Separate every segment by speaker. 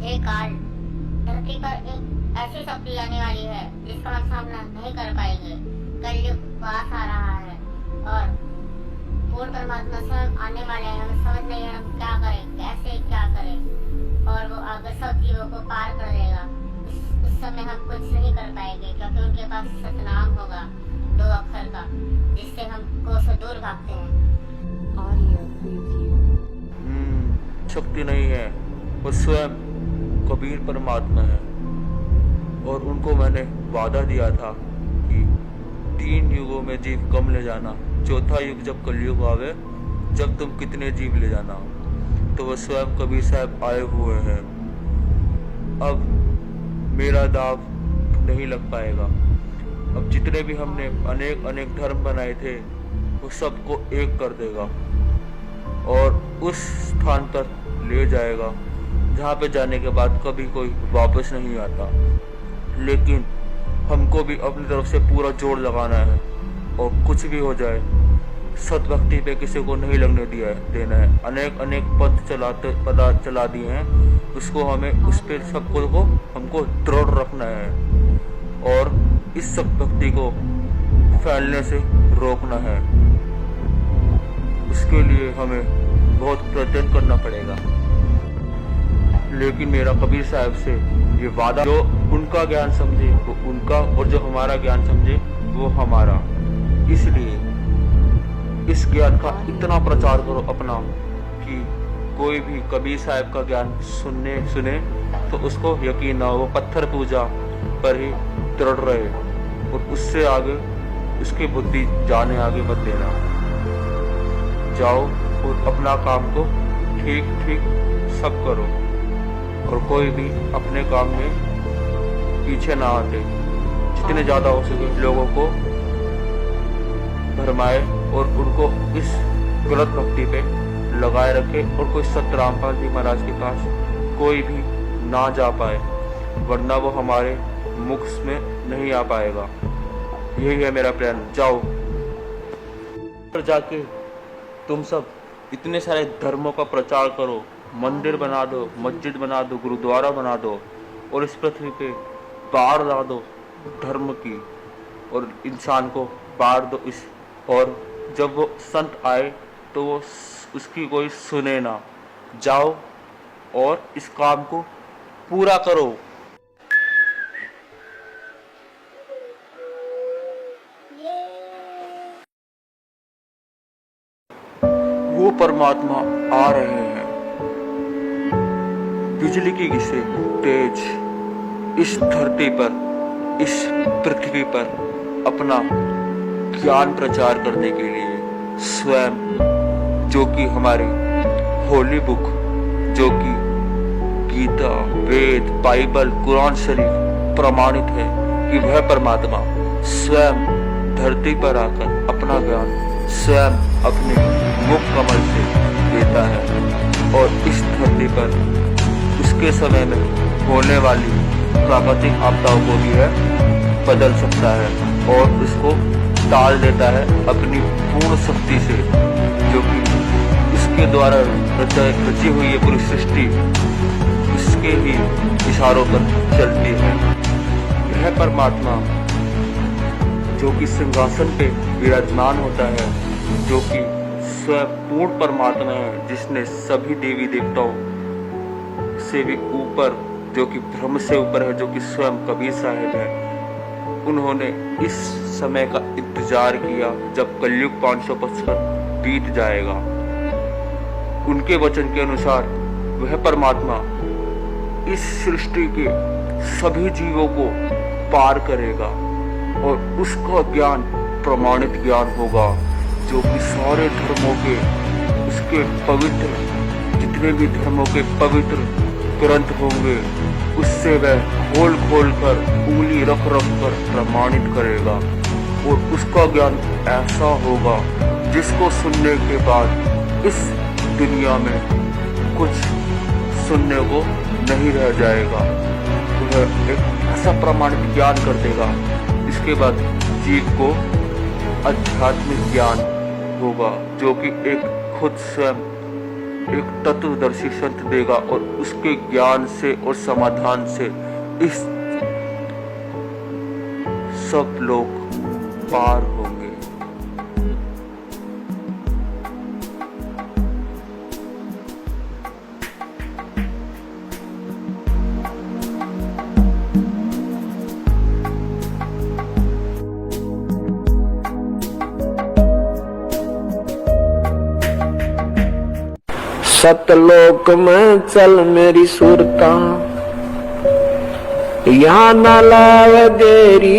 Speaker 1: एक काल धरती पर एक ऐसी शक्ति आने वाली है जिसका हम सामना नहीं कर पाएंगे। कलयुग पास आ रहा है और पूर्ण परमात्मा स्वयं आने वाले हैं। हमें समझ नहीं है हम क्या करें, कैसे क्या करें, और वो आगे सब जीवों को पार कर देगा। उस समय हम कुछ नहीं कर पाएंगे क्योंकि उनके पास सतनाम होगा 2 अक्षर का, जिससे हम कोसों दूर भागते हैं।
Speaker 2: शक्ति नहीं है, वो स्वयं कबीर परमात्मा है। और उनको मैंने वादा दिया था कि 3 युगों में जीव कम ले जाना, चौथा युग जब कलयुग आवे जब तुम कितने जीव ले जाना। तो वो स्वयं कबीर साहब आए हुए हैं। अब मेरा दाव नहीं लग पाएगा। अब जितने भी हमने अनेक अनेक धर्म बनाए थे वो सबको एक कर देगा और उस स्थान पर ले जाएगा जहाँ पे जाने के बाद कभी कोई वापस नहीं आता। लेकिन हमको भी अपनी तरफ से पूरा जोर लगाना है और कुछ भी हो जाए सतभक्ति पे किसी को नहीं लगने देना है। अनेक अनेक पद चला दिए हैं, उसको हमें उस पर सबको को हमको दृढ़ रखना है और इस सतभक्ति को फैलने से रोकना है। उसके लिए हमें बहुत प्रयत्न करना पड़ेगा। लेकिन मेरा कबीर साहब से ये वादा, जो उनका ज्ञान समझे वो उनका और जो हमारा ज्ञान समझे वो हमारा। इसलिए इस ज्ञान का इतना प्रचार करो अपना कि कोई भी कबीर साहब का ज्ञान सुने तो उसको यकीन ना हो, वो पत्थर पूजा पर ही दृढ़ रहे और उससे आगे उसकी बुद्धि जाने आगे मत देना। जाओ और अपना काम को ठीक ठीक सब करो और कोई भी अपने काम में पीछे ना हटे। जितने ज़्यादा हो सके लोगों को भरमाए और उनको इस गलत भक्ति पे लगाए रखे और कोई सत रामपाल जी महाराज के पास कोई भी ना जा पाए, वरना वो हमारे मुख में नहीं आ पाएगा। यही है मेरा प्लान। जाओ पर जाके तुम सब इतने सारे धर्मों का प्रचार करो, मंदिर बना दो, मस्जिद बना दो, गुरुद्वारा बना दो और इस पृथ्वी पे बाढ़ ला दो धर्म की और इंसान को बाढ़ दो इस। और जब वो संत आए तो वो उसकी कोई सुने ना। जाओ और इस काम को पूरा करो। वो परमात्मा आ रहे हैं बिजली की से तेज इस धरती पर, इस पृथ्वी पर अपना ज्ञान प्रचार करने के लिए। स्वयं जो कि हमारी होली बुक, जो कि गीता, वेद, बाइबल, कुरान शरीफ प्रमाणित है कि वह परमात्मा स्वयं धरती पर आकर अपना ज्ञान स्वयं अपने मुख कमल से देता है और इस धरती पर उसके समय में होने वाली प्राकृतिक आपदाओं को भी है बदल सकता है और उसको टाल देता है अपनी पूर्ण शक्ति से, जो कि इसके द्वारा रची हुई है पूरी सृष्टि इसके ही इशारों पर चलती है। यह परमात्मा जो कि सिंहासन पे विराजमान होता है, जो कि स्वयं पूर्ण परमात्मा है, जिसने सभी देवी देवताओं से भी ऊपर, जो कि ब्रह्म से ऊपर है, जो कि स्वयं कबीर साहब है। उन्होंने इस समय का इंतजार किया जब कलयुग 555 बीत जाएगा। उनके वचन के अनुसार वह परमात्मा इस सृष्टि के सभी जीवों को पार करेगा और उसका ज्ञान प्रमाणित ज्ञान होगा, जो कि सारे धर्मों के, उसके पवित्र, जितने भी धर्मों के पवित्र ग्रंथ होंगे उससे वह खोल खोल कर, उंगली रख रख कर प्रमाणित करेगा और उसका ज्ञान ऐसा होगा जिसको सुनने के बाद इस दुनिया में कुछ सुनने को नहीं रह जाएगा। वह एक ऐसा प्रमाणित ज्ञान कर देगा, इसके बाद जीव को आध्यात्मिक ज्ञान होगा, जो कि एक खुद स्वयं एक तत्वदर्शी संत देगा और उसके ज्ञान से और समाधान से इस सब लोग पार होंगे।
Speaker 3: सतलोक में चल मेरी सुरता, यहाँ न लावे देरी।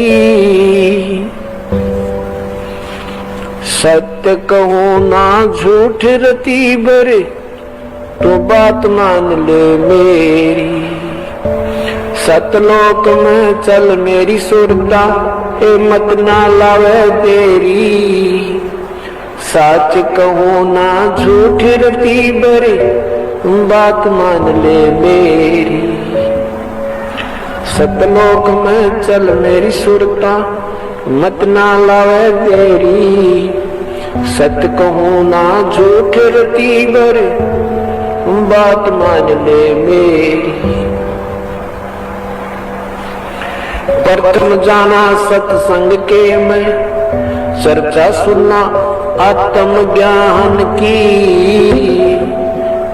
Speaker 3: सत्य कहूँ ना झूठ रती बरे, तो बात मान ले मेरी। सतलोक में चल मेरी सुरता, मत ना लावे देरी। सच कहूँ ना झूठ रती बरे, बात मान ले मेरी। सतलोक में चल मेरी सुरता, मत ना लावे देरी। सत्य कहूँ ना झूठ रती बरे, बात मान ले मेरी। प्रथम जाना सत्संग के मैं, चर्चा सुनना आत्म ज्ञान की।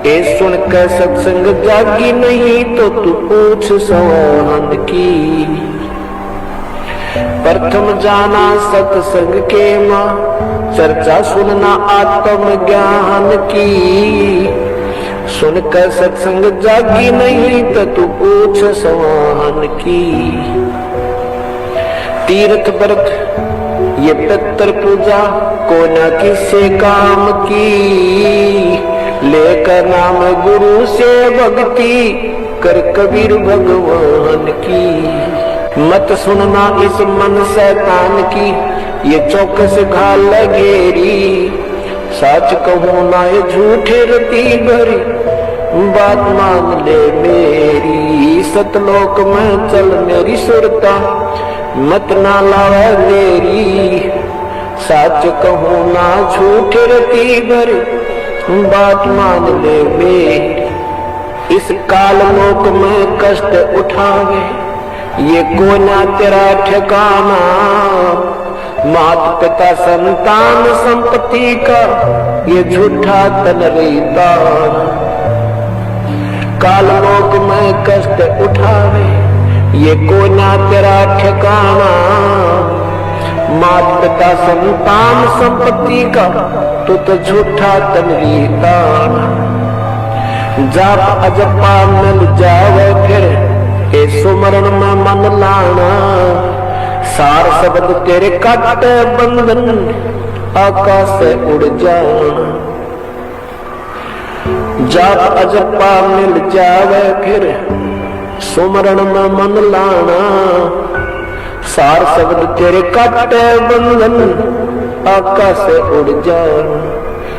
Speaker 3: ए सुन कर सत्संग जागी नहीं तो तू पूछ सवान की। प्रथम जाना सत्संग के माँ, चर्चा सुनना आत्म ज्ञान की। सुन कर सत्संग जागी नहीं तो तू पूछ सवान की। तीर्थ व्रत ये पितर पूजा को न किसी काम की। लेकर नाम गुरु से भक्ति कर कबीर भगवान की। मत सुनना इस मन शैतान की, ये चौकस घाल लगेरी। सच कहूँ ना ये झूठे रती भरी, बात मान ले मेरी। सतलोक में चल मेरी सुरता, मत ना लावा देरी। सच कहूँ ना झूठ रती भरी, बात मान ले मेरी। इस काल लोक में कष्ट उठावे, ये कोना तेरा ठिकाना। माता पिता संतान संपत्ति का ये झूठा तन रीता। काल लोक में कष्ट उठावे, ये कोना तेरा ठिकाना। माता पिता संतान संपत्ति का तो झूठा तन रीता। जाप अजपा मिल जावे फिर, ए सुमरण में मन लाना। सार शब्द तेरे काटे बंधन, आकाश से उड़ जाना। जाप अजपा मिल जावे फिर, सुमरण में मन लाना। सार शब्द तेरे काटे बंधन, आकाश से उड़ जाना।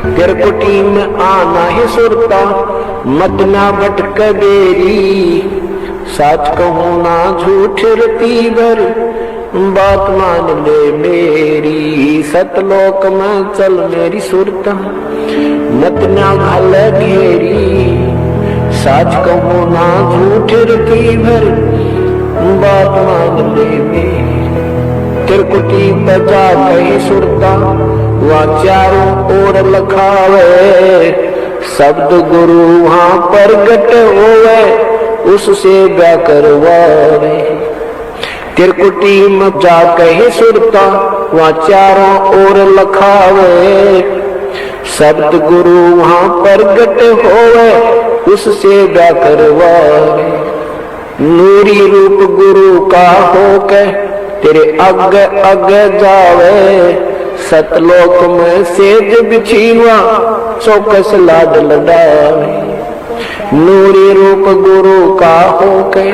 Speaker 3: फिर कुटी में आना ही सुरता, मत ना भटक बेरी। सच कहूँ ना झूठ रती भर, बात मान ले मेरी। सतलोक में चल मेरी सुरता, मत ना घाल घेरी। सच कहूँ ना झूठ रती भर, बात मान ले मेरी। त्रिकुटी बजा कहीं सुरता, वहाँ चारों ओर लखावे। शब्द गुरु वहाँ प्रगट होवे, उससे ब्याह करवावे। त्रिकुटी में जा कहीं सुरता, वहाँ चारों ओर लखावे। शब्द गुरु वहाँ प्रगट होवे, उससे ब्याह करवावे। नूरी रूप गुरु का होके तेरे अग अग जावे। सतलोक में सेज बिछीवा, चौकस लाड लडावे। नूरी रूप गुरु का होके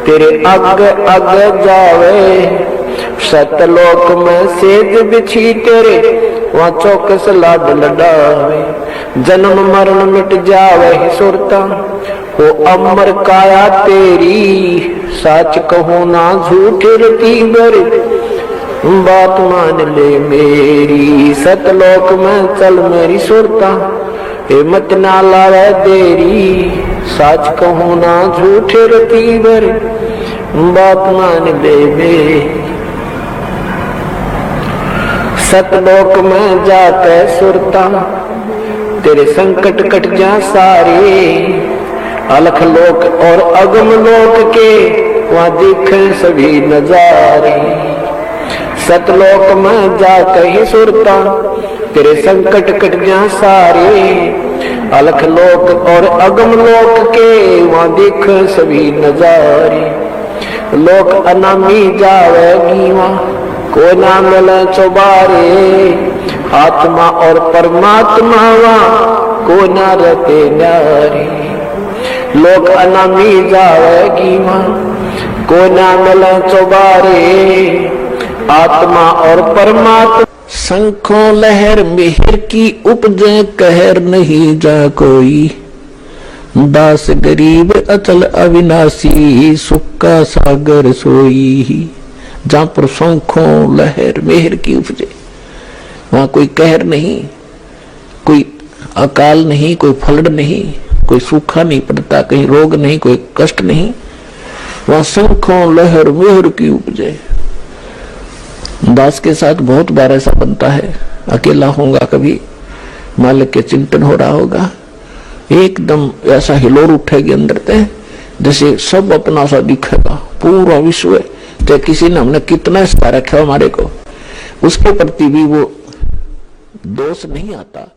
Speaker 3: तेरे अग अग जावे। सतलोक में सेज बिछी तेरे, वहाँ चौकस लाड लडावे। जन्म मरण मिट जावे सुरता, हो अमर काया तेरी। सच कहूँ ना झूठ रती भरी, बात मान ले मेरी। सतलोक में चल मेरी सुरता, हिम्मत ना लावे देरी, साच कहूं ना झूठे रतीवर, बात मान बेबे। सतलोक में जाके सुरता, तेरे संकट कट जा सारे, अलख लोक और अगम लोक के वहां दिखे सभी नजारे। सतलोक में जाके ही सुरता, तेरे संकट कट जा सारे, अलख लोक और अगम लोक के वहां दिखे सभी नजारे। लोक अनामी जावेगी वहां को ना मिले चौबारे, आत्मा और परमात्मा वहां को ना रहते न्यारे। लोक अनामी जावेगी वहां को ना मिले चौबारे, आत्मा और परमात्मा। शंखों लहर मिहिर की उपजे, कहर नहीं जा कोई, दास गरीब अचल अविनाशी, सुख का सागर सोई। जहां पर शंखों लहर मेहर की उपजे, वहां कोई कहर नहीं, कोई अकाल नहीं, कोई फलड़ नहीं, कोई सूखा नहीं पड़ता, कहीं रोग नहीं, कोई कष्ट नहीं। वहां शंखों लहर मेहर की उपजे। दास के साथ बहुत बार ऐसा बनता है, अकेला होगा कभी, मालिक के चिंतन हो रहा होगा, एकदम ऐसा हिलोर उठेगी अंदर ते, जैसे सब अपना सा दिखेगा, पूरा विश्व तो किसी ने हमने कितना सता रखा हमारे को, उसके प्रति भी वो दोष नहीं आता।